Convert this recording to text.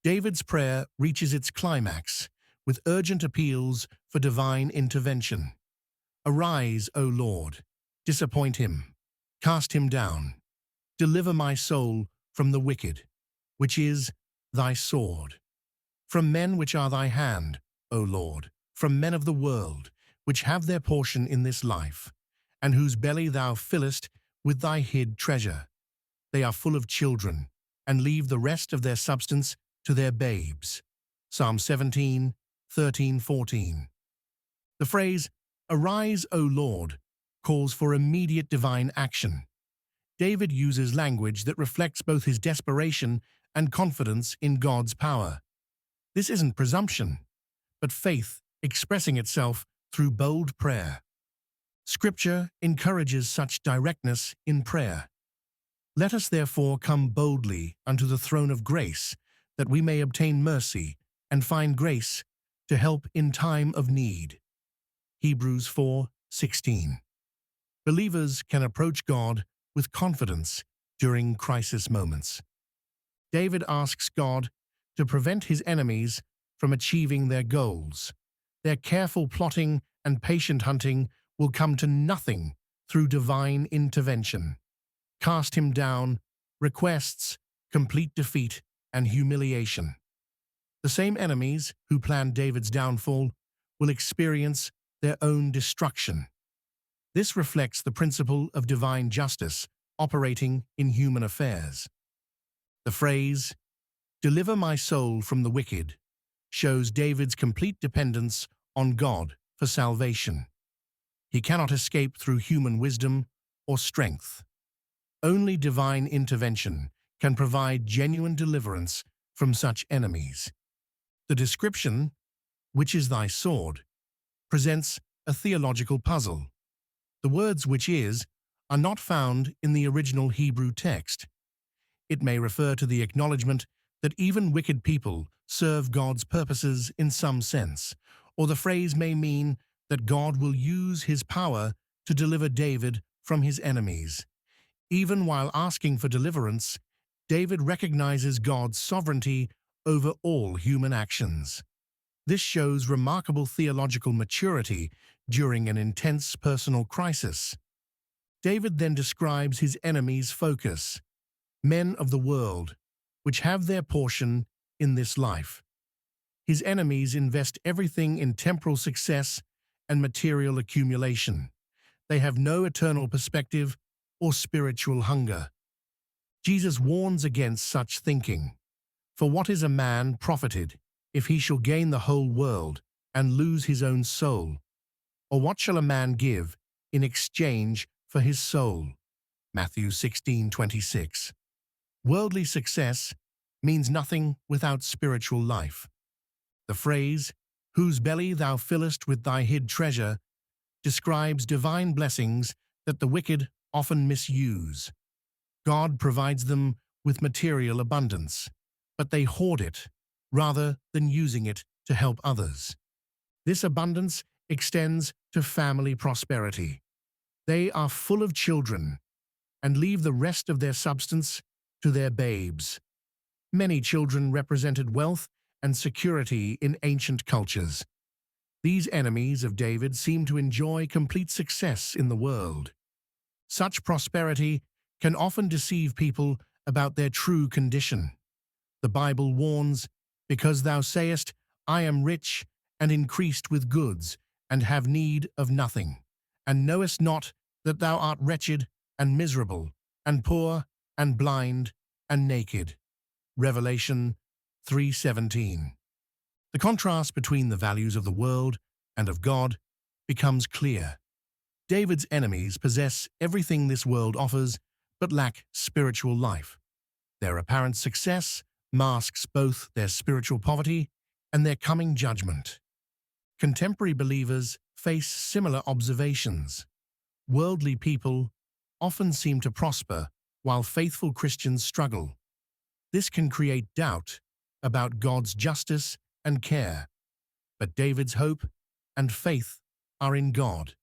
David's prayer reaches its climax with urgent appeals for divine intervention. Arise, O Lord, disappoint him, cast him down. Deliver my soul from the wicked, which is thy sword. From men which are thy hand, O Lord, from men of the world, which have their portion in this life, and whose belly thou fillest with thy hid treasure. They are full of children, and leave the rest of their substance to their babes. Psalm 17, 13, 14. The phrase, Arise, O Lord, calls for immediate divine action. David uses language that reflects both his desperation and confidence in God's power. This isn't presumption, but faith expressing itself through bold prayer. Scripture encourages such directness in prayer. Let us therefore come boldly unto the throne of grace, that we may obtain mercy and find grace to help in time of need. Hebrews 4:16. Believers can approach God with confidence during crisis moments. David asks God to prevent his enemies from achieving their goals. Their careful plotting and patient hunting will come to nothing through divine intervention. Cast him down requests complete defeat and humiliation. The same enemies who planned David's downfall will experience their own destruction. This reflects the principle of divine justice operating in human affairs. The phrase, Deliver my soul from the wicked, shows David's complete dependence on God for salvation. He cannot escape through human wisdom or strength. Only divine intervention can provide genuine deliverance from such enemies. The description, which is thy sword, presents a theological puzzle. The words which is are not found in the original Hebrew text. It may refer to the acknowledgement that even wicked people serve God's purposes in some sense, or the phrase may mean that God will use his power to deliver David from his enemies. Even while asking for deliverance, David recognizes God's sovereignty over all human actions. This shows remarkable theological maturity during an intense personal crisis. David then describes his enemies' focus, men of the world, which have their portion in this life. His enemies invest everything in temporal success and material accumulation. They have no eternal perspective or spiritual hunger. Jesus warns against such thinking. For what is a man profited if he shall gain the whole world and lose his own soul? Or what shall a man give in exchange for his soul? Matthew 16:26. Worldly success means nothing without spiritual life. The phrase, whose belly thou fillest with thy hid treasure, describes divine blessings that the wicked often misuse. God provides them with material abundance, but they hoard it rather than using it to help others. This abundance extends to family prosperity. They are full of children and leave the rest of their substance to their babes. Many children represented wealth and security in ancient cultures. These enemies of David seem to enjoy complete success in the world. Such prosperity can often deceive people about their true condition. The Bible warns, Because thou sayest, I am rich and increased with goods, and have need of nothing, and knowest not that thou art wretched and miserable, and poor, and blind, and naked. Revelation 3:17. The contrast between the values of the world and of God becomes clear. David's enemies possess everything this world offers, but lack spiritual life. Their apparent success masks both their spiritual poverty and their coming judgment. Contemporary believers face similar observations. Worldly people often seem to prosper, while faithful Christians struggle. This can create doubt about God's justice and care. But David's hope and faith are in God.